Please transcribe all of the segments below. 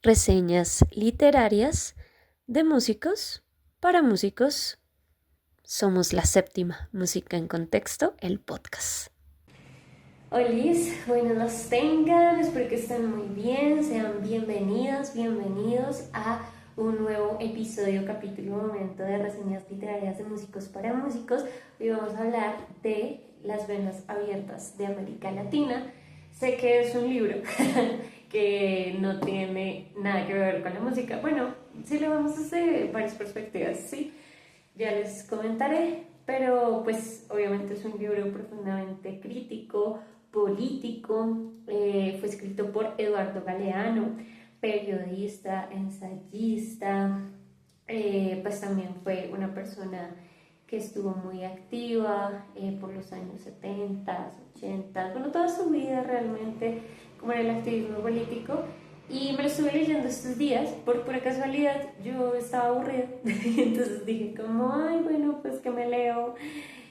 reseñas literarias de músicos para músicos. Somos la séptima Música en Contexto, el podcast. Olis, buenos los tengan, espero que estén muy bien, sean bienvenidos a un nuevo episodio, capítulo, momento de reseñas literarias de músicos para músicos. Hoy vamos a hablar de Las venas abiertas de América Latina. Sé que es un libro que no tiene nada que ver con la música. Bueno, sí lo vemos desde varias perspectivas, sí, ya les comentaré, pero pues obviamente es un libro profundamente crítico, político. Fue escrito por Eduardo Galeano, periodista, ensayista, pues también fue una persona que estuvo muy activa por los años 70, 80, bueno, toda su vida realmente como en el activismo político. Y me lo estuve leyendo estos días, por pura casualidad, yo estaba aburrida, entonces dije como, ay, bueno, pues que me leo.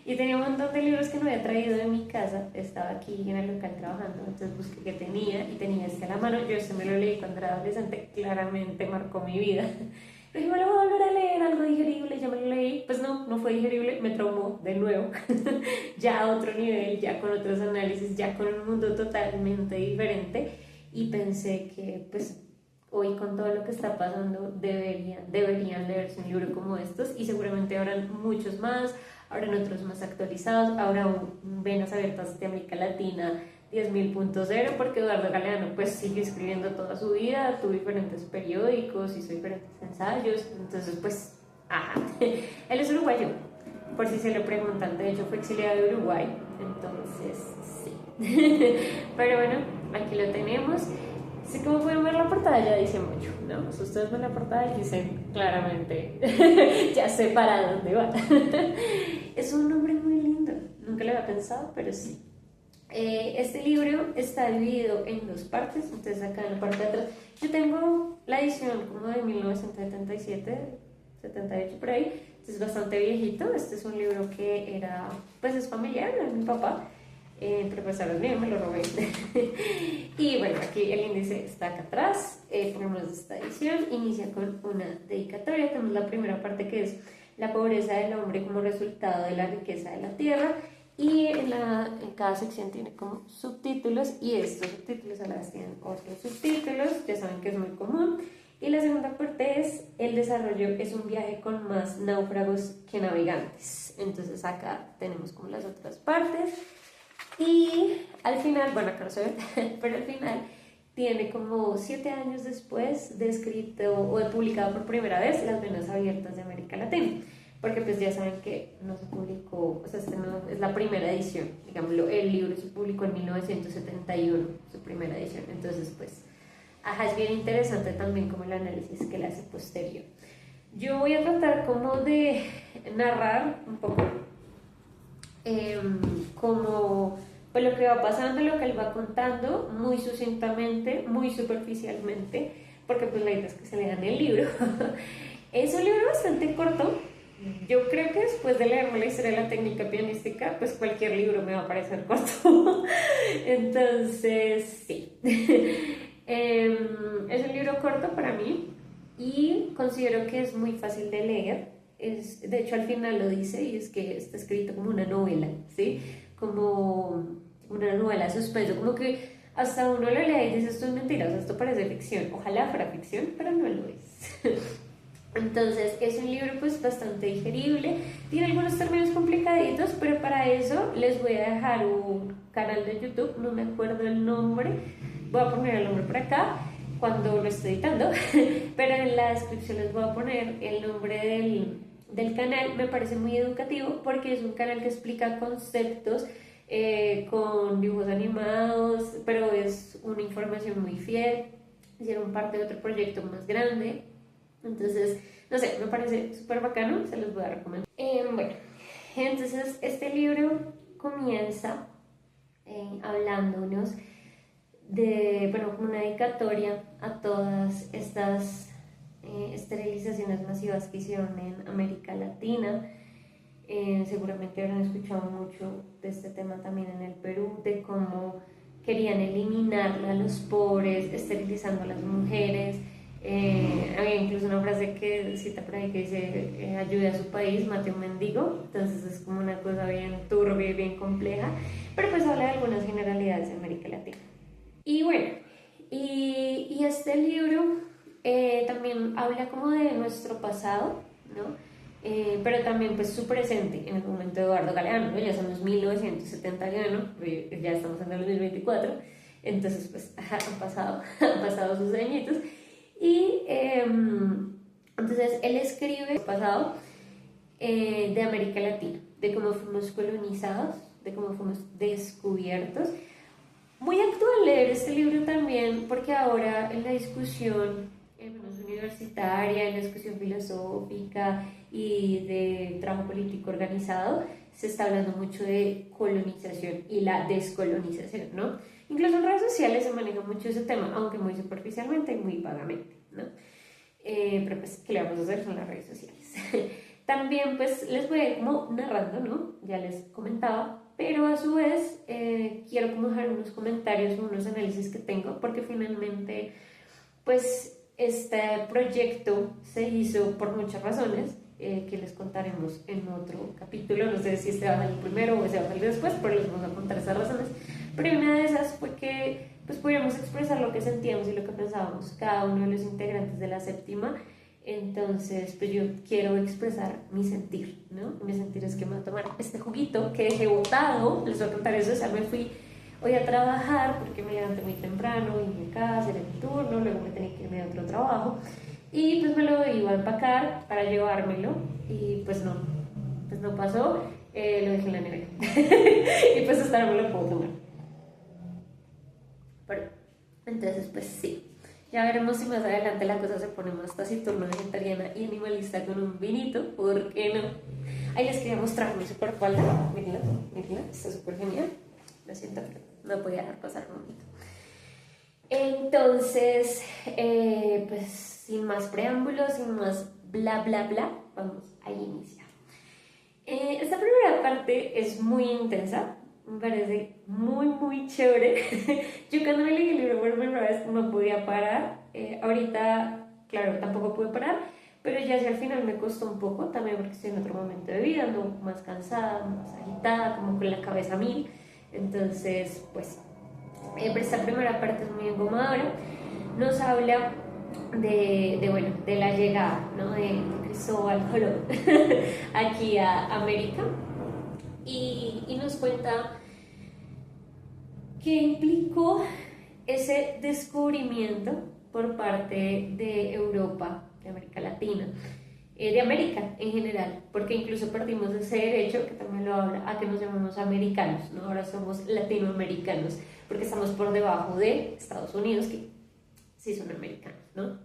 Y tenía un montón de libros que no había traído de mi casa, estaba aquí en el local trabajando, entonces busqué qué tenía y tenía este a la mano. Yo este me lo leí cuando era adolescente, claramente marcó mi vida. Pero dije, me lo voy a volver a leer, algo digerible, ya me lo leí. Pues no fue digerible, me traumó de nuevo, ya a otro nivel, ya con otros análisis, ya con un mundo totalmente diferente. Y pensé que pues hoy con todo lo que está pasando deberían leerse un libro como estos, y seguramente habrán muchos más, habrán otros más actualizados, habrá un Venas Abiertas de América Latina 10.000.0, porque Eduardo Galeano pues sigue escribiendo toda su vida, tuvo diferentes periódicos, hizo diferentes ensayos, entonces pues, ajá, él es uruguayo, por si se lo preguntan, de hecho fue exiliado de Uruguay, entonces sí. Pero bueno, aquí lo tenemos. Sí, como pueden ver, la portada ya dice mucho, ¿no? Si ustedes ven la portada y dicen claramente, ya sé para dónde va. Es un nombre muy lindo, nunca lo había pensado, pero sí. Este libro está dividido en dos partes, entonces acá en la parte de atrás, yo tengo la edición como de 1977, 78 por ahí, es bastante viejito. Este es un libro que era, pues es familiar de mi papá, pero pues ahora es mío, me lo robé. Y bueno, aquí el índice está acá atrás. Ponemos esta edición, inicia con una dedicatoria. Tenemos la primera parte, que es la pobreza del hombre como resultado de la riqueza de la tierra, y en cada sección tiene como subtítulos, y estos subtítulos a la vez tienen otros subtítulos, ya saben que es muy común. Y la segunda parte es: el desarrollo es un viaje con más náufragos que navegantes. Entonces acá tenemos como las otras partes. Y al final, bueno, acá no se ve, pero al final tiene como 7 años después de escrito o de publicado por primera vez Las venas abiertas de América Latina, porque pues ya saben que no se publicó, o sea, este no es la primera edición, digámoslo, el libro se publicó en 1971, su primera edición, entonces pues, ajá, es bien interesante también como el análisis que le hace posterior. Yo voy a tratar como de narrar un poco como pues lo que va pasando, lo que él va contando, muy sucintamente, muy superficialmente, porque pues la idea es que se lean el libro. Es un libro bastante corto. Yo creo que después de leerme la historia de la técnica pianística, pues cualquier libro me va a parecer corto. Entonces, sí. Es un libro corto para mí y considero que es muy fácil de leer. De hecho, al final lo dice, y es que está escrito como una novela, ¿sí? Como una novela de suspenso, como que hasta uno lo lee y dice, esto es mentira, o sea, esto parece ficción. Ojalá fuera ficción, pero no lo es. Entonces es un libro pues bastante digerible, tiene algunos términos complicaditos, pero para eso les voy a dejar un canal de YouTube, no me acuerdo el nombre, voy a poner el nombre por acá cuando lo estoy editando, pero en la descripción les voy a poner el nombre del canal. Me parece muy educativo porque es un canal que explica conceptos con dibujos animados, pero es una información muy fiel. Hicieron parte de otro proyecto más grande, entonces, no sé, me parece súper bacano, se los voy a recomendar. Bueno, entonces este libro comienza hablándonos de, bueno, como una dedicatoria a todas estas esterilizaciones masivas que hicieron en América Latina. Seguramente habrán escuchado mucho de este tema también en el Perú, de cómo querían eliminar a los pobres, esterilizando a las mujeres, Había incluso una frase que cita por ahí que dice, ayude a su país, mate a un mendigo. Entonces es como una cosa bien turbia y bien compleja, pero pues habla de algunas generalidades de América Latina. Y bueno, y este libro también habla como de nuestro pasado, ¿no? Pero también pues su presente en el momento de Eduardo Galeano, ¿no? Ya somos 1971, ya estamos en el 2024, entonces pues han pasado, han pasado sus añitos. Y entonces él escribe el pasado de América Latina, de cómo fuimos colonizados, de cómo fuimos descubiertos. Muy actual leer este libro también, porque ahora en la discusión universitaria, en la discusión filosófica y de trabajo político organizado, se está hablando mucho de colonización y la descolonización, ¿no? Incluso en redes sociales se maneja mucho ese tema, aunque muy superficialmente y muy vagamente, ¿no? Pero pues, ¿qué le vamos a hacer? Son las redes sociales. También pues les voy a ir como narrando, ¿no? Ya les comentaba, pero a su vez quiero como dejar unos comentarios, unos análisis que tengo, porque finalmente pues este proyecto se hizo por muchas razones que les contaremos en otro capítulo. No sé si este va a salir primero o ese va a salir después, pero les vamos a contar esas razones. Pero una de esas fue que pues pudiéramos expresar lo que sentíamos y lo que pensábamos cada uno de los integrantes de la séptima. Entonces, pues yo quiero expresar mi sentir, ¿no? Mi sentir es que me voy a tomar este juguito que dejé botado, les voy a contar eso, o sea, me fui hoy a trabajar porque me levanté muy temprano, y mi casa, era mi turno, luego me tenía que irme a otro trabajo y pues me lo iba a empacar para llevármelo y pues no pasó, lo dejé en la nevera y pues hasta ahora me lo puedo tomar. Pero, entonces pues sí. Ya veremos si más adelante la cosa se pone más taciturna, vegetariana y animalista con un vinito, ¿por qué no? Ahí les quería mostrar mi super falda, mírenla, está súper genial. Lo siento, pero no podía dejar pasar un momento. Entonces, pues sin más preámbulos, sin más bla bla bla, vamos a iniciar. Esta primera parte es muy intensa, me parece muy chévere. Yo cuando me leí el libro por primera vez no podía parar. Ahorita, claro, tampoco pude parar, pero ya hacia el final me costó un poco, también porque estoy en otro momento de vida, ando más cansada, más agitada, como con la cabeza a mil. Entonces, pues, pero esta primera parte es muy engomadora. Nos habla de la llegada, ¿no? de Cristóbal Colón aquí a América y nos cuenta qué implicó ese descubrimiento por parte de Europa, de América Latina, de América en general, porque incluso perdimos ese derecho, que también lo habla, a que nos llamemos americanos, ¿no? Ahora somos latinoamericanos, porque estamos por debajo de Estados Unidos, que sí son americanos, ¿no?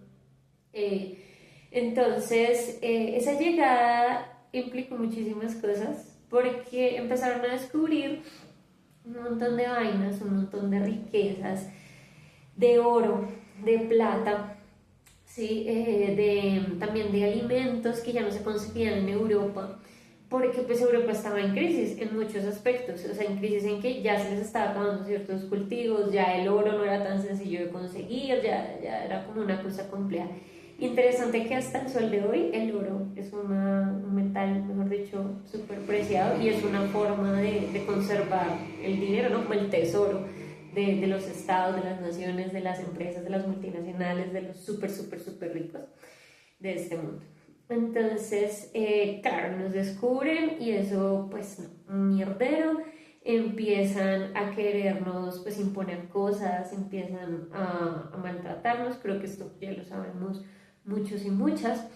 Entonces, esa llegada implicó muchísimas cosas, porque empezaron a descubrir un montón de vainas, un montón de riquezas, de oro, de plata, ¿sí? También de alimentos que ya no se conseguían en Europa, porque pues Europa estaba en crisis en muchos aspectos, o sea, en crisis en que ya se les estaba acabando ciertos cultivos, ya el oro no era tan sencillo de conseguir, ya era como una cosa compleja. Interesante que hasta el sol de hoy el oro es un metal, mejor dicho, súper preciado y es una forma de conservar el dinero, ¿no? Como el tesoro de los estados, de las naciones, de las empresas, de las multinacionales, de los súper ricos de este mundo. Entonces, claro, nos descubren y eso, pues, no, un mierdero. Empiezan a querernos, pues, imponer cosas, empiezan a maltratarnos. Creo que esto ya lo sabemos muchos y muchas.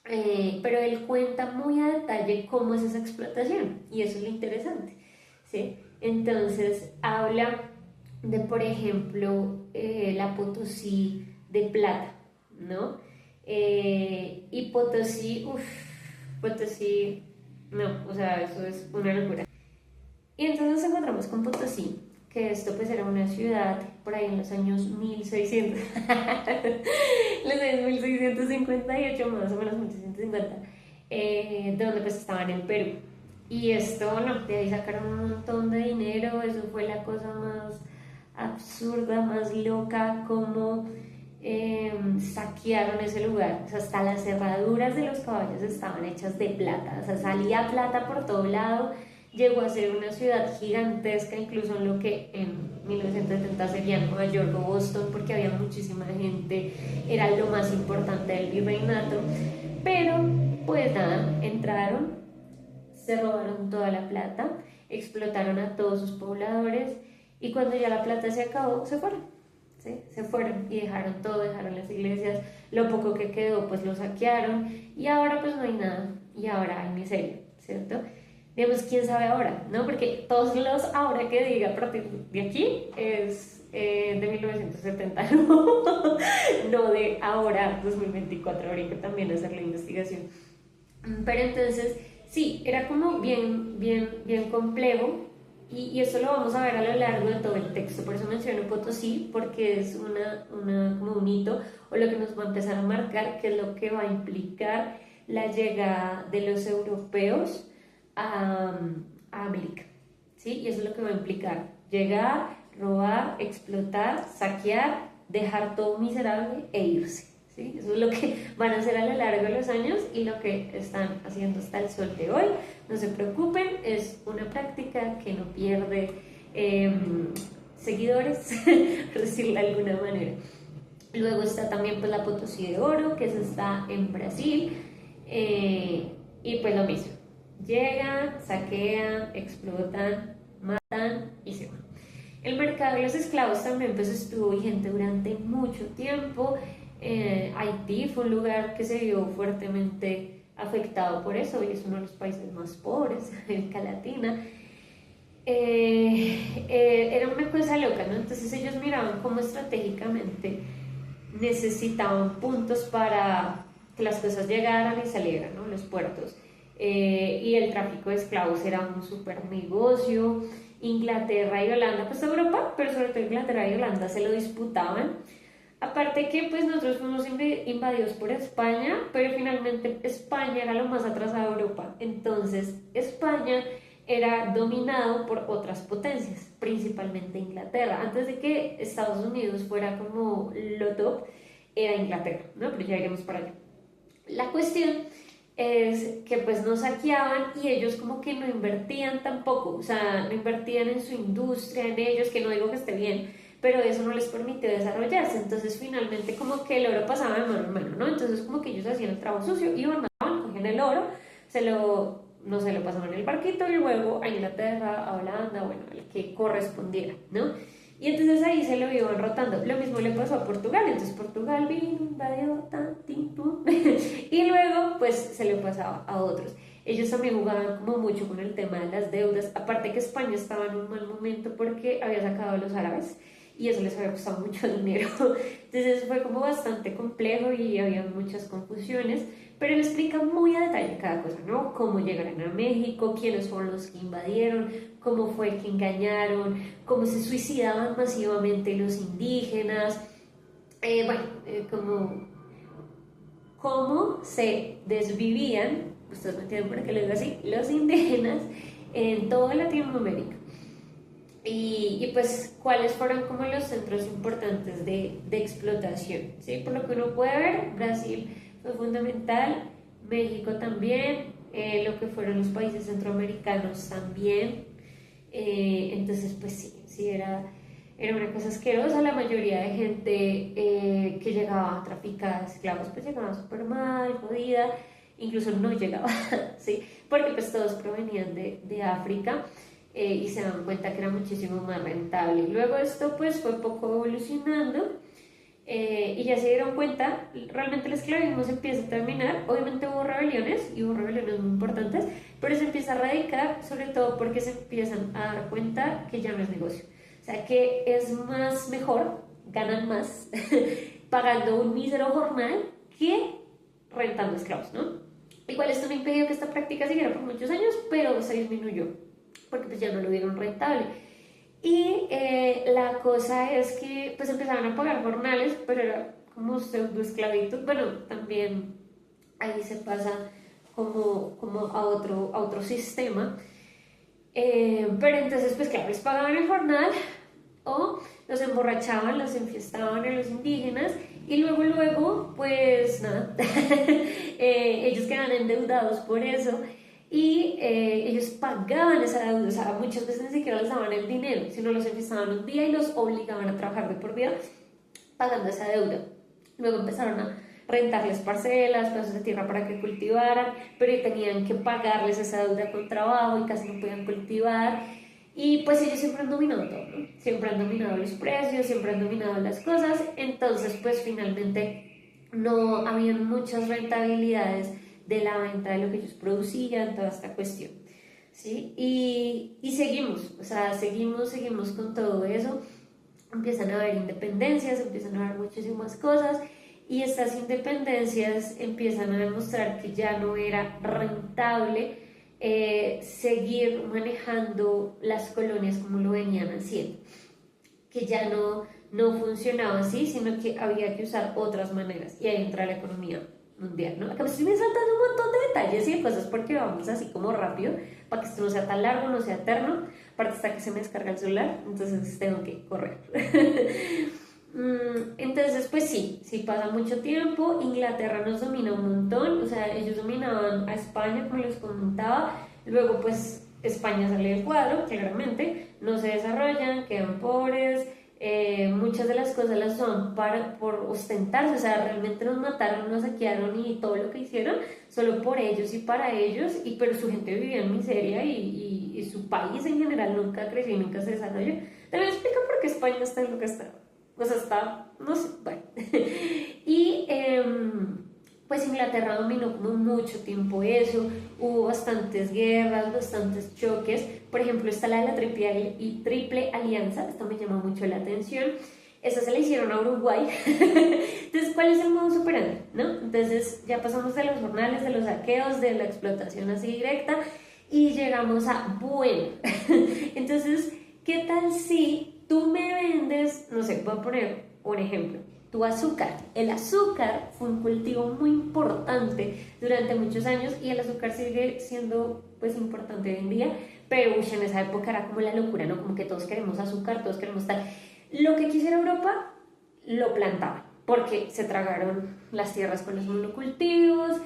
Pero él cuenta muy a detalle cómo es esa explotación y eso es lo interesante, ¿sí? Entonces, habla de, por ejemplo, la Potosí de plata, ¿no? Y Potosí, Potosí, no, o sea, eso es una locura. Y entonces nos encontramos con Potosí, que esto pues era una ciudad por ahí en los años 1600, los años 1658, más o menos 1650, donde pues estaban en Perú. Y esto, no, de ahí sacaron un montón de dinero, eso fue la cosa más absurda, más loca, como saquearon ese lugar, o sea, hasta las cerraduras de los caballos estaban hechas de plata, o sea, salía plata por todo lado, llegó a ser una ciudad gigantesca, incluso en lo que en 1970 sería Nueva York o Boston, porque había muchísima gente, era lo más importante del virreinato, pero pues nada, entraron, se robaron toda la plata, explotaron a todos sus pobladores y cuando ya la plata se acabó, se fueron. ¿Sí? Se fueron y dejaron todo, dejaron las iglesias, lo poco que quedó pues lo saquearon y ahora pues no hay nada y ahora hay miseria, ¿cierto? Digamos, quién sabe ahora, ¿no? Porque todos los ahora que diga a partir de aquí es de 1970, ¿no? No de ahora, 2024, habría que también hacer la investigación. Pero entonces, sí, era como bien complejo y eso lo vamos a ver a lo largo de todo el texto. Por eso menciono Potosí, porque es como un hito o lo que nos va a empezar a marcar, que es lo que va a implicar la llegada de los europeos a América. ¿Sí? Y eso es lo que va a implicar llegar, robar, explotar, saquear, dejar todo miserable e irse. ¿Sí? Eso es lo que van a hacer a lo largo de los años y lo que están haciendo hasta el sol de hoy. No se preocupen, es una práctica que no pierde seguidores, por decirlo de alguna manera. Luego está también pues, la Potosí de Oro, que se está en Brasil, y pues lo mismo. Llegan, saquean, explotan, matan y se van. El mercado de los esclavos también pues, estuvo vigente durante mucho tiempo. Haití fue un lugar que se vio fuertemente afectado por eso y es uno de los países más pobres de América Latina. Era una cosa loca, ¿no? Entonces ellos miraban cómo estratégicamente necesitaban puntos para que las cosas llegaran y salieran, ¿no? Los puertos. Y el tráfico de esclavos era un súper negocio. Inglaterra y Holanda, pues Europa, pero sobre todo Inglaterra y Holanda se lo disputaban. Aparte que pues nosotros fuimos invadidos por España, pero finalmente España era lo más atrasado de Europa. Entonces España era dominado por otras potencias, principalmente Inglaterra. Antes de que Estados Unidos fuera como lo top, era Inglaterra, ¿no? Pero ya iremos para allá. La cuestión es que pues nos saqueaban y ellos como que no invertían tampoco, o sea, no invertían en su industria, en ellos, que no digo que esté bien, pero eso no les permitió desarrollarse, entonces finalmente como que el oro pasaba de mano en mano, ¿no? Entonces como que ellos hacían el trabajo sucio, iban, mataban, cogían el oro, no se lo pasaban en el barquito y luego a Inglaterra, a Holanda, bueno, al que correspondiera, ¿no? Y entonces ahí se lo iban rotando. Lo mismo le pasó a Portugal. Entonces Portugal vino, invadió, y luego pues se le pasaba a otros. Ellos también jugaban como mucho con el tema de las deudas. Aparte que España estaba en un mal momento porque había sacado a los árabes y eso les había costado mucho dinero. Entonces fue como bastante complejo y había muchas confusiones. Pero él explica muy a detalle cada cosa, ¿no? Cómo llegaron a México, quiénes fueron los que invadieron, cómo fue que engañaron, cómo se suicidaban masivamente los indígenas, cómo se desvivían, ustedes me entienden por qué lo digo así, los indígenas en toda Latinoamérica. Y pues cuáles fueron como los centros importantes de explotación, ¿sí? Por lo que uno puede ver, Brasil fue fundamental, México también, lo que fueron los países centroamericanos también. Entonces pues sí era una cosa asquerosa. La mayoría de gente que llegaba a traficar esclavos pues llegaba súper mal, jodida, incluso no llegaba, ¿sí? Porque pues todos provenían de África. Y se dan cuenta que era muchísimo más rentable. Luego esto pues fue poco evolucionando y ya se dieron cuenta, realmente el esclavismo se empieza a terminar. Obviamente hubo rebeliones y hubo rebeliones muy importantes, pero se empieza a erradicar sobre todo porque se empiezan a dar cuenta que ya no es negocio, o sea que es mejor, ganan más pagando un mísero jornal que rentando esclavos, ¿no? Igual esto no impidió que esta práctica siguiera por muchos años, pero se disminuyó porque pues ya no lo vieron rentable. Y la cosa es que pues empezaron a pagar jornales, pero era como pseudo esclavitud. Bueno, también ahí se pasa como a otro sistema. Pero entonces pues claro, les pagaban el jornal o los emborrachaban, los enfiestaban a los indígenas y luego, pues nada, ellos quedaban endeudados por eso y ellos pagaban esa deuda, o sea, muchas veces ni siquiera les daban el dinero, sino los enfiestaban un día y los obligaban a trabajar de por vida pagando esa deuda. Luego empezaron a rentarles parcelas, pedazos de tierra para que cultivaran, pero tenían que pagarles esa deuda con trabajo y casi no podían cultivar. Y pues ellos siempre han dominado todo, ¿no? Siempre han dominado los precios, siempre han dominado las cosas, entonces pues finalmente no habían muchas rentabilidades de la venta de lo que ellos producían, toda esta cuestión, ¿sí? Y seguimos, o sea, seguimos con todo eso, empiezan a haber independencias, empiezan a haber muchísimas cosas, y estas independencias empiezan a demostrar que ya no era rentable seguir manejando las colonias como lo venían haciendo, que ya no funcionaba así, sino que había que usar otras maneras, y ahí entra la economía mundial, ¿no? Acá me estoy saltando un montón de detalles y de cosas porque vamos así como rápido, para que esto no sea tan largo, no sea eterno, aparte hasta que se me descarga el celular, entonces tengo que correr. Entonces, pues sí pasa mucho tiempo. Inglaterra nos domina un montón, o sea, ellos dominaban a España, como les comentaba. Luego, pues, España sale del cuadro, claramente, no se desarrollan, quedan pobres. Muchas de las cosas las son por ostentarse, o sea, realmente nos mataron, nos saquearon y todo lo que hicieron, solo por ellos y para ellos, pero su gente vivía en miseria y su país en general nunca creció y nunca se desarrolló. También explica por qué España está en lo que está. O sea, está, no sé, bueno. Y pues Inglaterra dominó como mucho tiempo eso, hubo bastantes guerras, bastantes choques. Por ejemplo, está la de la Triple Alianza, esto me llama mucho la atención. Esa se la hicieron a Uruguay. Entonces, ¿cuál es el modus operandi? ¿No? Entonces, ya pasamos de los jornales, de los saqueos, de la explotación así directa y llegamos a, bueno, entonces, ¿qué tal si tú me vendes, no sé, voy a poner un ejemplo, tu azúcar? El azúcar fue un cultivo muy importante durante muchos años y el azúcar sigue siendo pues importante hoy en día, pero en esa época era como la locura, ¿no? Como que todos queremos azúcar, todos queremos tal. Lo que quisiera Europa, lo plantaban, porque se tragaron las tierras con los monocultivos,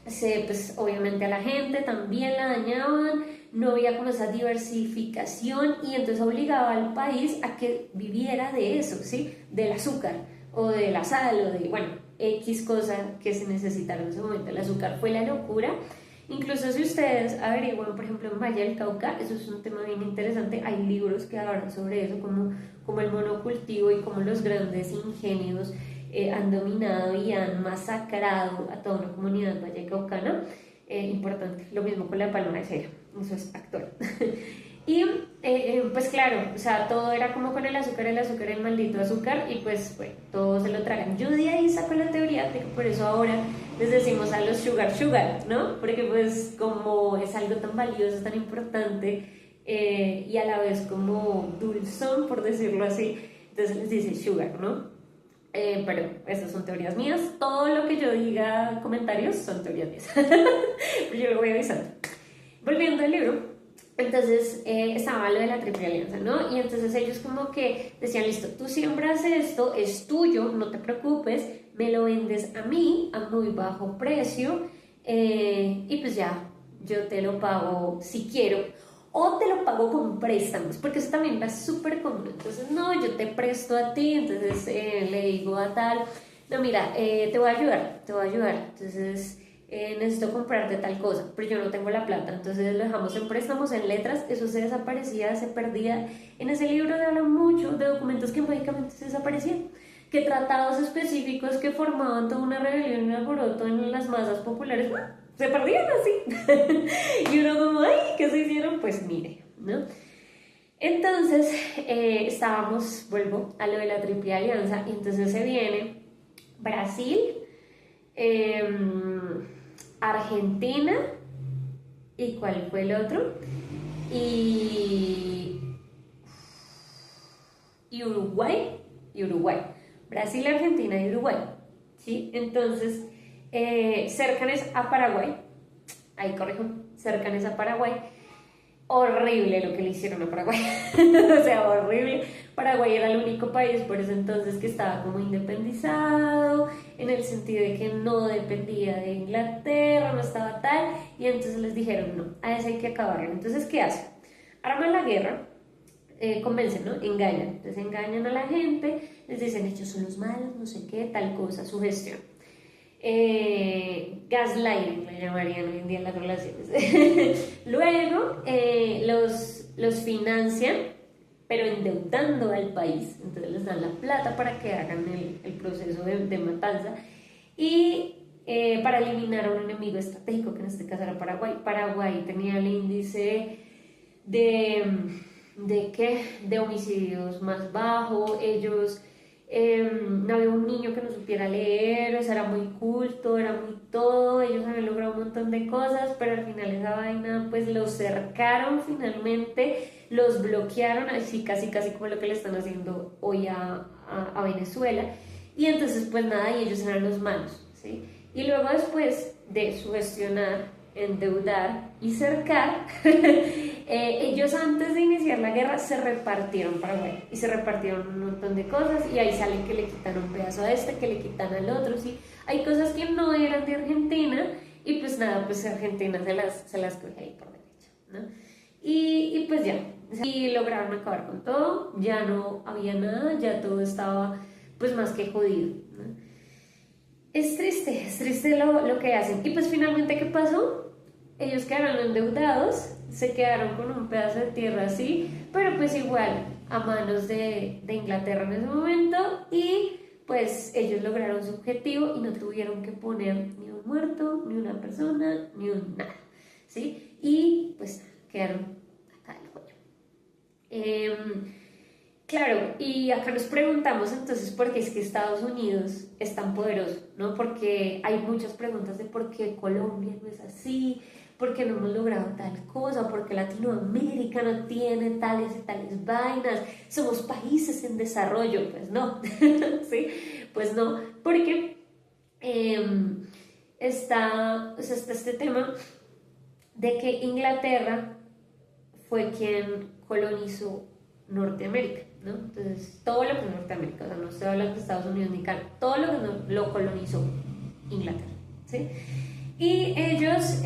pues obviamente a la gente también la dañaban, no había como esa diversificación y entonces obligaba al país a que viviera de eso, ¿sí? Del azúcar o de la sal o de, bueno, X cosa que se necesitara en ese momento. El azúcar fue la locura. Incluso si ustedes averiguan, por ejemplo, en Valle del Cauca, eso es un tema bien interesante, hay libros que hablan sobre eso, como el monocultivo y cómo los grandes ingenios han dominado y han masacrado a toda una comunidad vallecaucana. Importante, lo mismo con la palma de cera, eso es actual. Y pues claro, o sea, todo era como con el azúcar, el maldito azúcar, y pues bueno, todos se lo tragan. Yo de ahí saco la teoría de que por eso ahora les decimos a los sugar, ¿no? Porque pues como es algo tan valioso, tan importante, y a la vez como dulzón, por decirlo así, entonces les dice sugar, ¿no? Pero estas son teorías mías. Todo lo que yo diga, comentarios, son teorías mías. Pero yo lo voy avisando. Volviendo al libro, entonces estaba lo de la Triple Alianza, ¿no? Y entonces ellos como que decían, listo, tú siembras esto, es tuyo, no te preocupes, me lo vendes a mí a muy bajo precio y pues ya, yo te lo pago si quiero. O te lo pago con préstamos, porque eso también va súper común. Entonces, no, yo te presto a ti, entonces le digo a tal, no, mira, te voy a ayudar, entonces necesito comprarte tal cosa, pero yo no tengo la plata, entonces lo dejamos en préstamos, en letras, eso se desaparecía, se perdía. En ese libro se habla mucho de documentos que mágicamente se desaparecían, que tratados específicos que formaban toda una rebelión y un alboroto en las masas populares, se perdían así. Y uno como, ay, ¿qué se hicieron? Pues mire, ¿no? Entonces, vuelvo a lo de la Triple Alianza, y entonces se viene Brasil, Argentina, ¿y cuál fue el otro? Y Uruguay, Brasil, Argentina y Uruguay, ¿sí? Entonces, cercanes a Paraguay, ahí corrijo, cercanes a Paraguay, horrible lo que le hicieron a Paraguay. O sea, horrible. Paraguay era el único país por ese entonces que estaba como independizado, en el sentido de que no dependía de Inglaterra, no estaba tal, y entonces les dijeron, no, a ese hay que acabarlo. Entonces, ¿qué hacen? Arman la guerra, convencen, ¿no? Engañan. Entonces engañan a la gente, les dicen, ellos son los malos, no sé qué, tal cosa, su gestión. Gaslighting le llamarían hoy en día en las relaciones. Luego los financian, pero endeudando al país. Entonces les dan la plata para que hagan el proceso de matanza y para eliminar a un enemigo estratégico, que en este caso era Paraguay. Paraguay tenía el índice de, de homicidios más bajo. Ellos no había un niño que no supiera leer, o sea, era muy culto, era muy todo, ellos habían logrado un montón de cosas, pero al final esa vaina, pues los cercaron finalmente, los bloquearon, así casi como lo que le están haciendo hoy a Venezuela, y entonces pues nada, y ellos eran los malos, ¿sí? Y luego después de sugestionar, endeudar y cercar, ellos antes de iniciar la guerra se repartieron Paraguay y se repartieron un montón de cosas y ahí sale que le quitan un pedazo a este, que le quitan al otro, ¿sí? Hay cosas que no eran de Argentina y pues nada, pues Argentina se las coge ahí por derecha, ¿no? Y pues ya, y lograron acabar con todo, ya no había nada, ya todo estaba pues más que jodido, ¿no? Es triste lo que hacen. Y pues finalmente, ¿qué pasó? Ellos quedaron endeudados, se quedaron con un pedazo de tierra así, pero pues igual a manos de Inglaterra en ese momento y pues ellos lograron su objetivo y no tuvieron que poner ni un muerto, ni una persona, ni un nada, ¿sí? Y pues quedaron acá el cuello. Claro, y acá nos preguntamos entonces por qué es que Estados Unidos es tan poderoso, ¿no? Porque hay muchas preguntas de por qué Colombia no es así, por qué no hemos logrado tal cosa, por qué Latinoamérica no tiene tales y tales vainas, somos países en desarrollo, pues no, ¿sí? Pues no, porque está este tema de que Inglaterra fue quien colonizó Norteamérica, ¿no? Entonces, todo lo que es Norteamérica, o sea, no estoy hablando de Estados Unidos ni Canadá, todo lo que lo colonizó Inglaterra, ¿sí? Y ellos,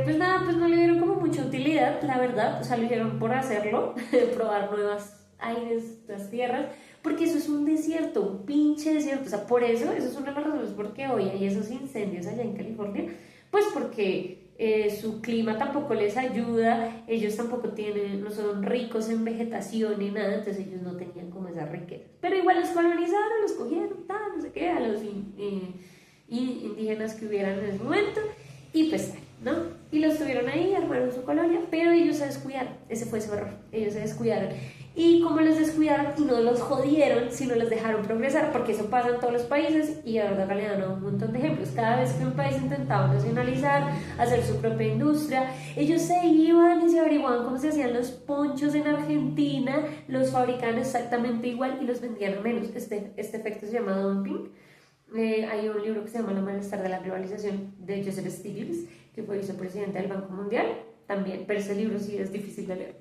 pues nada, pues no le dieron como mucha utilidad, la verdad, o sea, lo hicieron por hacerlo, probar nuevas aires, nuevas tierras, porque eso es un desierto, un pinche desierto, o sea, por eso es una de las razones por qué hoy hay esos incendios allá en California, pues porque su clima tampoco les ayuda, ellos tampoco tienen, no son ricos en vegetación ni nada, entonces ellos no tenían como esa riqueza. Pero igual los colonizaron, los cogieron, tal, no sé qué, a los indígenas que hubieran en ese momento, y pues, ¿no? Y los tuvieron ahí, armaron su colonia, pero ellos se descuidaron, ese fue su error, ellos se descuidaron. Y como los descuidaron y no los jodieron, sino los dejaron progresar, porque eso pasa en todos los países y de verdad le dan un montón de ejemplos. Cada vez que un país intentaba nacionalizar, hacer su propia industria, ellos se iban y se averiguaban cómo se hacían los ponchos en Argentina, los fabricaban exactamente igual y los vendían a menos. Este efecto se llama dumping. Hay un libro que se llama El malestar de la globalización de Joseph Stiglitz, que fue vicepresidente del Banco Mundial también, pero ese libro sí es difícil de leer.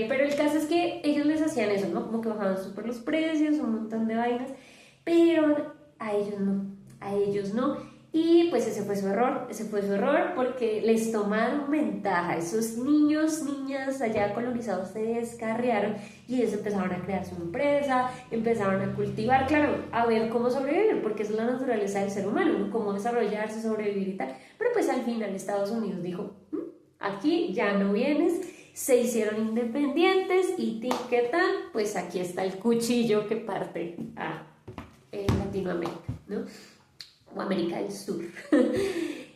Pero el caso es que ellos les hacían eso, ¿no? Como que bajaban súper los precios, un montón de vainas, pero a ellos no. Y pues ese fue su error porque les tomaron ventaja. Esos niños, niñas allá colonizados se descarriaron y ellos empezaron a crear su empresa, empezaron a cultivar, claro, a ver cómo sobrevivir, porque es la naturaleza del ser humano, ¿no? Cómo desarrollarse, sobrevivir y tal. Pero pues al final Estados Unidos dijo, aquí ya no vienes, se hicieron independientes y tiquetan, pues aquí está el cuchillo que parte a Latinoamérica, ¿no? O América del Sur.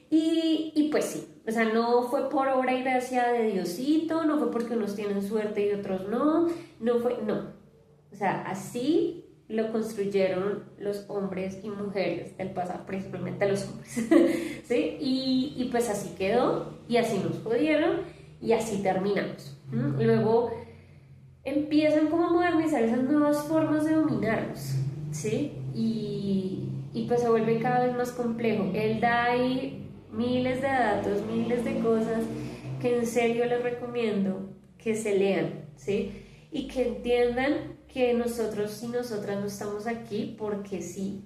y pues sí, o sea, no fue por obra y gracia de Diosito, no fue porque unos tienen suerte y otros no, no. O sea, así lo construyeron los hombres y mujeres del pasado, principalmente los hombres, ¿sí? Y pues así quedó, y así nos jodieron, y así terminamos. Luego empiezan como a modernizar esas nuevas formas de dominarnos, ¿sí? Y pues se vuelve cada vez más complejo. Él da ahí miles de datos, miles de cosas, que en serio les recomiendo que se lean, ¿sí? Y que entiendan que nosotros y nosotras no estamos aquí porque sí.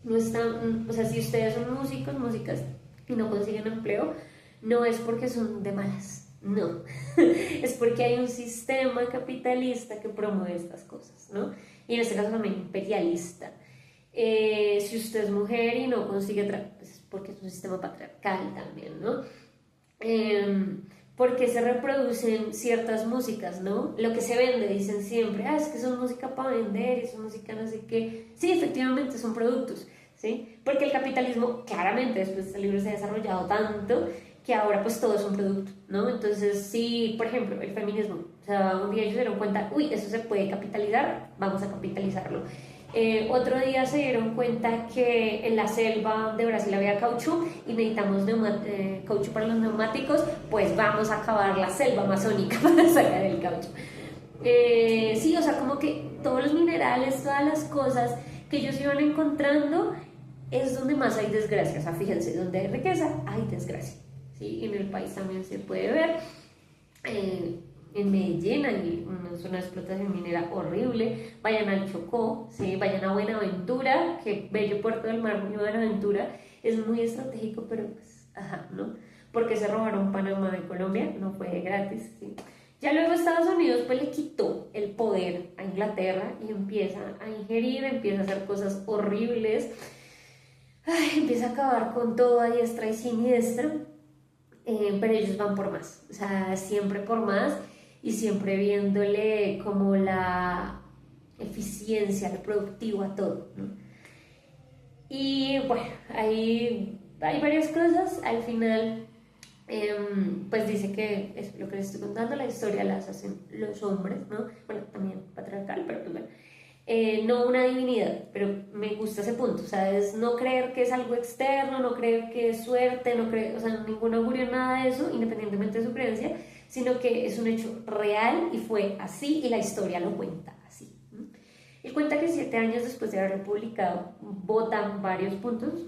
No están, o sea, si ustedes son músicos, músicas y no consiguen empleo, no es porque son de malas, no. Es porque hay un sistema capitalista que promueve estas cosas, ¿no? Y en este caso también imperialista. Si usted es mujer y no consigue trabajo, pues es porque es un sistema patriarcal también, ¿no? Porque se reproducen ciertas músicas, ¿no? Lo que se vende, dicen siempre, es que son música para vender, es música no sé qué. Sí, efectivamente son productos, ¿sí? Porque el capitalismo, claramente, después de este libro se ha desarrollado tanto que ahora pues todo es un producto, ¿no? Entonces, sí, por ejemplo, el feminismo, o sea, un día ellos se dieron cuenta, uy, eso se puede capitalizar, vamos a capitalizarlo. Otro día se dieron cuenta que en la selva de Brasil había caucho y necesitamos caucho para los neumáticos, pues vamos a cavar la selva amazónica para sacar el caucho. Sí, o sea, como que todos los minerales, todas las cosas que ellos iban encontrando es donde más hay desgracia. O sea, fíjense, donde hay riqueza, hay desgracia. ¿Sí? En el país también se puede ver. En Medellín hay una zona de explotación minera horrible. Vayan al Chocó, ¿sí? Vayan a Buenaventura, que bello puerto del mar, Buenaventura, es muy estratégico, pero pues, ajá, ¿no? Porque se robaron Panamá de Colombia, no fue gratis, ¿sí? Ya luego Estados Unidos pues le quitó el poder a Inglaterra y empieza a ingerir, empieza a hacer cosas horribles, empieza a acabar con todo a diestra y siniestra, pero ellos van por más, o sea, siempre por más y siempre viéndole como la eficiencia, lo productivo a todo, ¿no? Y bueno, hay varias cosas, al final pues dice que es lo que les estoy contando, la historia las hacen los hombres, ¿no? Bueno, también patriarcal, pero pues bueno. No una divinidad, pero me gusta ese punto, o sea, es no creer que es algo externo, no creer que es suerte, no creer, o sea, ningún augurio, nada de eso, independientemente de su creencia, sino que es un hecho real y fue así y la historia lo cuenta así. Y cuenta que 7 años después de haberlo publicado, votan varios puntos.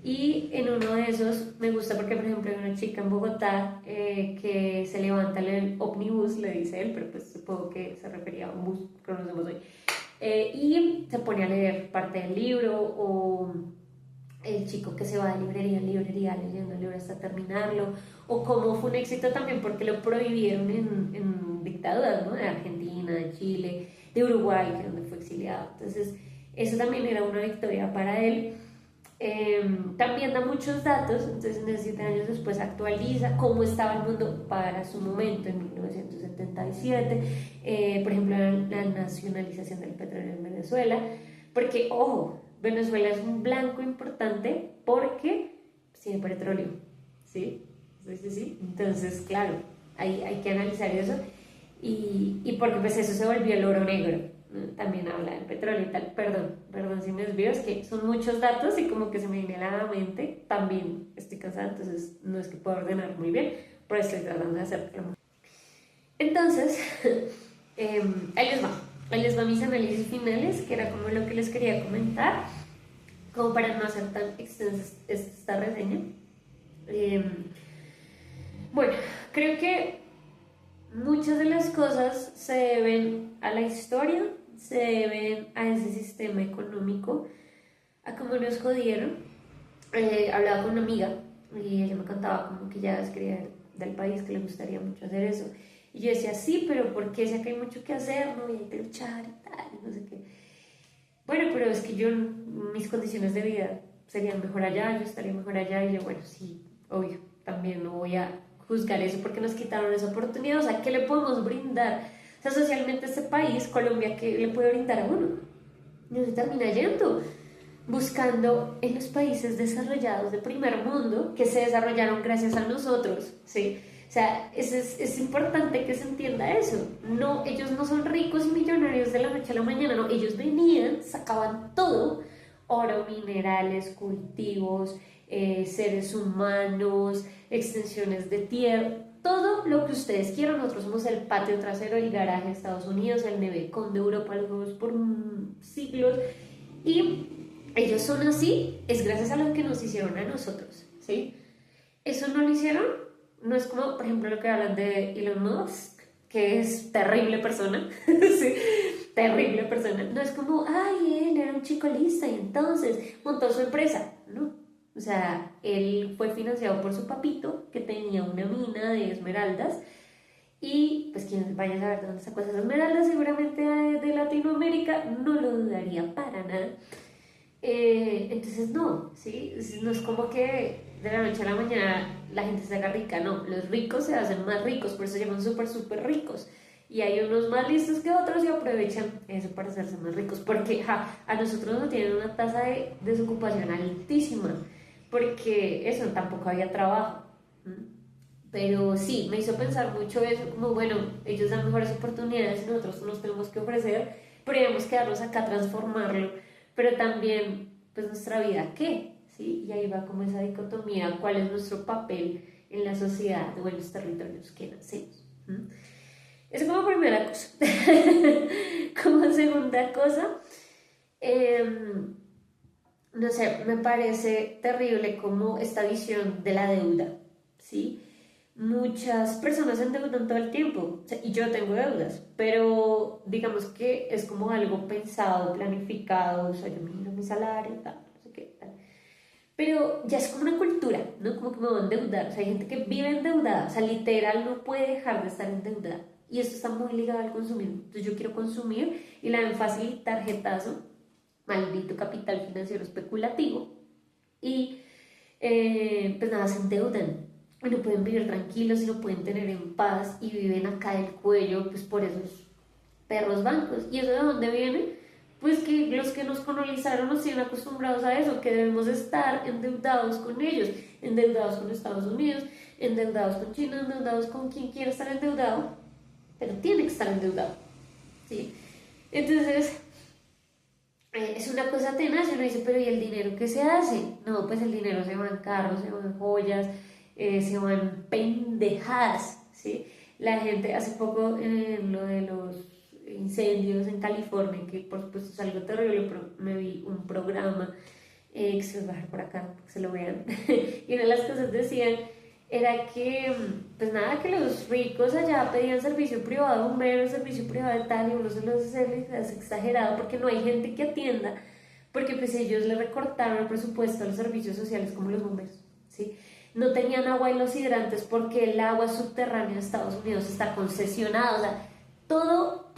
Y en uno de esos me gusta porque, por ejemplo, hay una chica en Bogotá que se levanta en el ómnibus, le dice él, pero pues supongo que se refería a un bus que conocemos hoy, y se pone a leer parte del libro, o el chico que se va de librería en librería leyendo el libro hasta terminarlo, o cómo fue un éxito también porque lo prohibieron en dictaduras, ¿no? De Argentina, de Chile, de Uruguay, que es donde fue exiliado. Entonces, eso también era una victoria para él. También da muchos datos, entonces 7 años después actualiza cómo estaba el mundo para su momento en 1977, por ejemplo la nacionalización del petróleo en Venezuela, porque ojo, Venezuela es un blanco importante porque tiene petróleo, ¿sí? Sí. Entonces claro, hay que analizar eso y porque pues eso se volvió el oro negro. También habla del petróleo y tal, perdón si me desvío, es que son muchos datos y como que se me viene a la mente, también estoy cansada, entonces no es que pueda ordenar muy bien, pero estoy tratando de hacerlo. Entonces, ahí les va mis análisis finales, que era como lo que les quería comentar, como para no hacer tan extensa esta reseña. Bueno, creo que muchas de las cosas se deben a la historia, se deben a ese sistema económico, a cómo nos jodieron. Hablaba con una amiga y ella me contaba como que ya quería del país, que le gustaría mucho hacer eso. Y yo decía, sí, pero ¿por qué? Si acá hay mucho que hacer, ¿no? Y hay que luchar y tal, y no sé qué. Bueno, pero es que mis condiciones de vida serían mejor allá, yo estaría mejor allá. Y yo, bueno, sí, obvio, también no voy a juzgar eso porque nos quitaron esa oportunidad. O sea, ¿qué le podemos brindar? O sea, socialmente este país, Colombia, ¿qué le puede brindar a uno? Y uno se termina yendo, buscando en los países desarrollados de primer mundo, que se desarrollaron gracias a nosotros, ¿sí? O sea, es importante que se entienda eso. No, ellos no son ricos y millonarios de la noche a la mañana, no. Ellos venían, sacaban todo, oro, minerales, cultivos, seres humanos, extensiones de tierra, todo lo que ustedes quieran. Nosotros somos el patio trasero, el garaje de Estados Unidos, el nevecón de Europa, los juegos por siglos. Y ellos son así, es gracias a lo que nos hicieron a nosotros, ¿sí? Eso no lo hicieron no es como, por ejemplo, lo que hablan de Elon Musk, que es terrible persona, sí, terrible persona. No es como, ay, él era un chico listo y entonces montó su empresa. No, o sea, él fue financiado por su papito, que tenía una mina de esmeraldas, y pues quien vaya a saber de dónde sacó esas esmeraldas, seguramente de Latinoamérica, no lo dudaría para nada. Entonces no, ¿sí? No es como que de la noche a la mañana la gente se haga rica, no, los ricos se hacen más ricos, por eso se llaman súper, súper ricos. Y hay unos más listos que otros y aprovechan eso para hacerse más ricos, porque a nosotros nos tienen una tasa de desocupación altísima, porque eso tampoco había trabajo. Pero sí, me hizo pensar mucho eso, como bueno, ellos dan mejores oportunidades y nosotros nos tenemos que ofrecer, pero debemos quedarnos acá a transformarlo, pero también, pues nuestra vida, ¿qué? ¿Sí? Y ahí va como esa dicotomía, ¿cuál es nuestro papel en la sociedad o en los territorios que nacemos? ¿Mm? Eso como primera cosa. Como segunda cosa, eh, no sé, me parece terrible como esta visión de la deuda, ¿sí? Muchas personas se endeudan todo el tiempo, o sea, y yo tengo deudas, pero digamos que es como algo pensado, planificado, o sea, yo miro mi salario, tal, no sé qué, tal. Pero ya es como una cultura, ¿no? Como que me voy a endeudar, o sea, hay gente que vive endeudada, o sea, literal no puede dejar de estar endeudada. Y esto está muy ligado al consumismo. Entonces yo quiero consumir y la ven fácil, tarjetazo, maldito capital financiero especulativo. Y pues nada, se endeudan y no pueden vivir tranquilos y no pueden tener en paz y viven acá del cuello pues por esos perros bancos. ¿Y eso de dónde viene? Pues que los que nos colonizaron nos tienen acostumbrados a eso, que debemos estar endeudados con ellos, endeudados con Estados Unidos, endeudados con China, endeudados con quien quiera estar endeudado, pero tiene que estar endeudado, ¿sí? Entonces, es una cosa tenaz y uno dice, pero ¿y el dinero qué se hace? No, pues el dinero se va en carros, se va en joyas, se va en pendejadas, ¿sí? La gente, hace poco lo de los incendios en California, que por supuesto es algo terrible, pero me vi un programa que se los voy a dejar por acá, para que se lo vean, y una de las cosas decían era que, pues nada, que los ricos allá pedían servicio privado de bomberos, servicio privado de tal, y uno se los hace exagerado porque no hay gente que atienda, porque pues ellos le recortaron el presupuesto a los servicios sociales como los bomberos, ¿sí? No tenían agua y los hidrantes porque el agua subterránea de Estados Unidos está concesionada, o sea, todo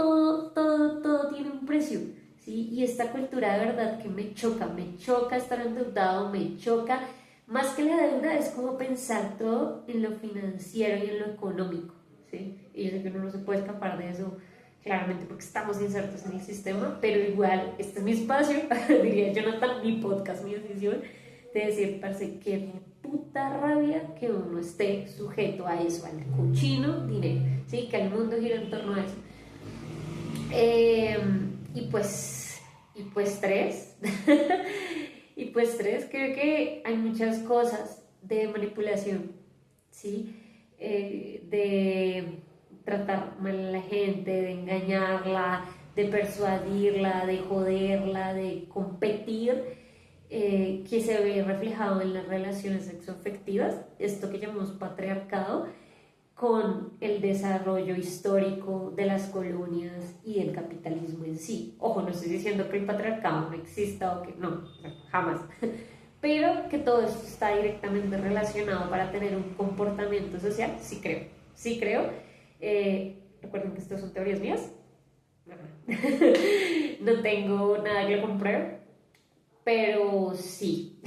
tiene un precio, ¿sí? Y esta cultura de verdad que me choca estar endeudado, me choca más que la deuda es como pensar todo en lo financiero y en lo económico, ¿sí? Y yo sé que uno no se puede escapar de eso, claramente, porque estamos insertos en el sistema, pero igual, este es mi espacio, diría Jonathan, mi podcast, mi decisión, de decir, parce, qué puta rabia que uno esté sujeto a eso, al cochino dinero, ¿sí? Que el mundo gira en torno a eso. Eh, y pues tres. Y pues tres, creo que hay muchas cosas de manipulación, ¿sí? De tratar mal a la gente, de engañarla, de persuadirla, de joderla, de competir, que se ve reflejado en las relaciones sexoafectivas, esto que llamamos patriarcado, con el desarrollo histórico de las colonias y el capitalismo en sí. Ojo, no estoy diciendo que el patriarcado no exista o que no, jamás, pero que todo esto está directamente relacionado para tener un comportamiento social, sí creo, sí creo. Recuerden que estas son teorías mías, no tengo nada que lo compruebe, pero sí.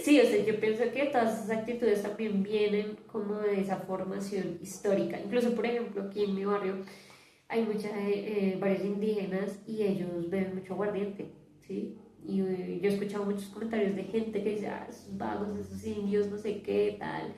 Sí, o sea, yo pienso que todas esas actitudes también vienen como de esa formación histórica. Incluso, por ejemplo, aquí en mi barrio hay varios indígenas y ellos beben mucho aguardiente, ¿sí? Y yo he escuchado muchos comentarios de gente que dice, ah, esos vagos, esos indios, no sé qué, tal.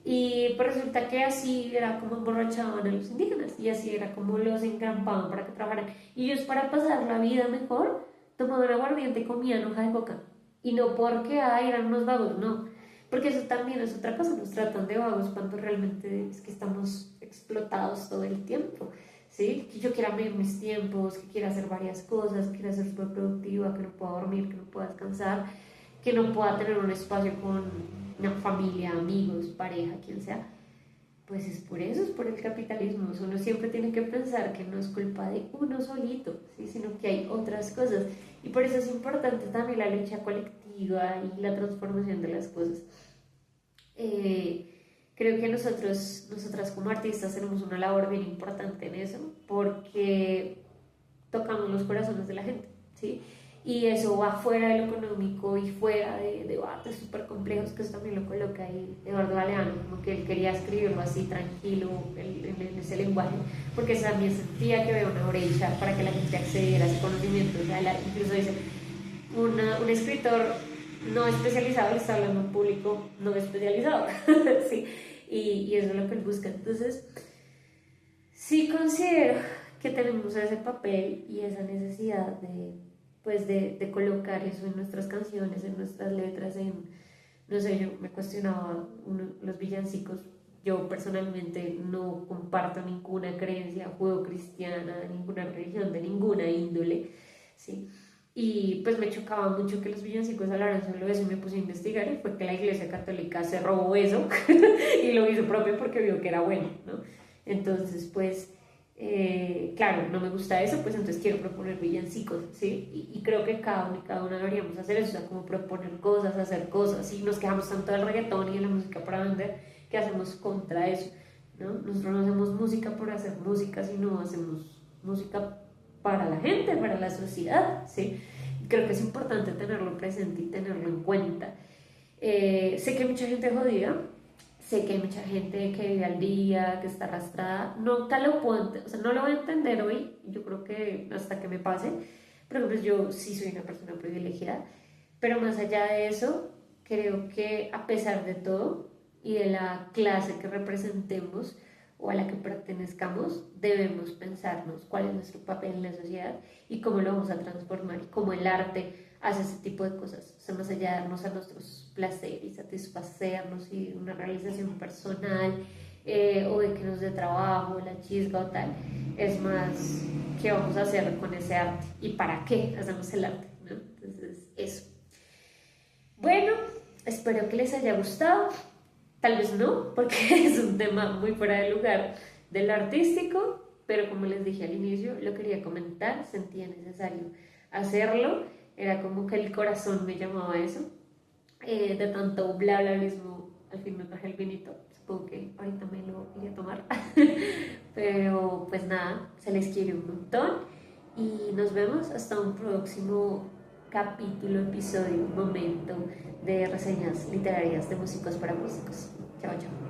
Y pues resulta que así era como emborrachaban a los indígenas y así era como los encampaban para que trabajaran. Y ellos para pasar la vida mejor tomaban aguardiente y comían hoja de coca. Y no porque eran unos vagos, no. Porque eso también es otra cosa, nos tratan de vagos cuando realmente es que estamos explotados todo el tiempo. ¿Sí? Que yo quiera medir mis tiempos, que quiera hacer varias cosas, que quiera ser súper productiva, que no pueda dormir, que no pueda descansar, que no pueda tener un espacio con una familia, amigos, pareja, quien sea, pues es por eso, es por el capitalismo. Uno siempre tiene que pensar que no es culpa de uno solito, ¿sí? Sino que hay otras cosas. Y por eso es importante también la lucha colectiva y la transformación de las cosas. Creo que nosotras como artistas tenemos una labor bien importante en eso, porque tocamos los corazones de la gente, ¿sí? Y eso va fuera de lo económico y fuera de debates súper complejos, que eso también lo coloca ahí Eduardo Galeano, como que él quería escribirlo así tranquilo, en ese lenguaje, porque también sentía que había una brecha para que la gente accediera a ese conocimiento. O sea, incluso dice, un escritor no especializado está hablando a un público no especializado, ¿sí? Y eso es lo que él busca. Entonces, sí considero que tenemos ese papel y esa necesidad pues de colocar eso en nuestras canciones, en nuestras letras, no sé, yo me cuestionaba los villancicos. Yo personalmente no comparto ninguna creencia judeocristiana, ninguna religión de ninguna índole, ¿sí? Y pues me chocaba mucho que los villancicos hablaran solo de eso, y me puse a investigar y fue que la Iglesia Católica se robó eso y lo hizo propio porque vio que era bueno, ¿no? Entonces, pues, claro, no me gusta eso, pues entonces quiero proponer villancicos, ¿sí? Y creo que cada una deberíamos hacer eso, o sea, como proponer cosas, hacer cosas, y nos quejamos tanto del reggaetón y de la música para vender, que hacemos contra eso, ¿no? Nosotros no hacemos música por hacer música, sino hacemos música para la gente, para la sociedad, ¿sí? Creo que es importante tenerlo presente y tenerlo en cuenta. Sé que hay mucha gente jodida, sé que hay mucha gente que vive al día, que está arrastrada, nunca lo puedo, o sea, no lo voy a entender hoy, yo creo que hasta que me pase, pero pues yo sí soy una persona privilegiada, pero más allá de eso, creo que a pesar de todo y de la clase que representemos o a la que pertenezcamos, debemos pensarnos cuál es nuestro papel en la sociedad y cómo lo vamos a transformar y cómo el arte hace ese tipo de cosas, o sea, más allá de darnos a nuestros placeres y satisfacernos y una realización personal, o de que nos dé trabajo, la chisga o tal, es más qué vamos a hacer con ese arte y para qué hacemos el arte, ¿no? Entonces, eso. Bueno, espero que les haya gustado. Tal vez no, porque es un tema muy fuera de lugar del artístico, pero como les dije al inicio, lo quería comentar, sentía necesario hacerlo, era como que el corazón me llamaba a eso. De tanto bla bla mismo, al fin me traje el vinito, supongo que ahorita me lo iré a tomar, pero pues nada, se les quiere un montón y nos vemos hasta un próximo capítulo, episodio, momento de reseñas literarias de músicos para músicos. Chao, chao.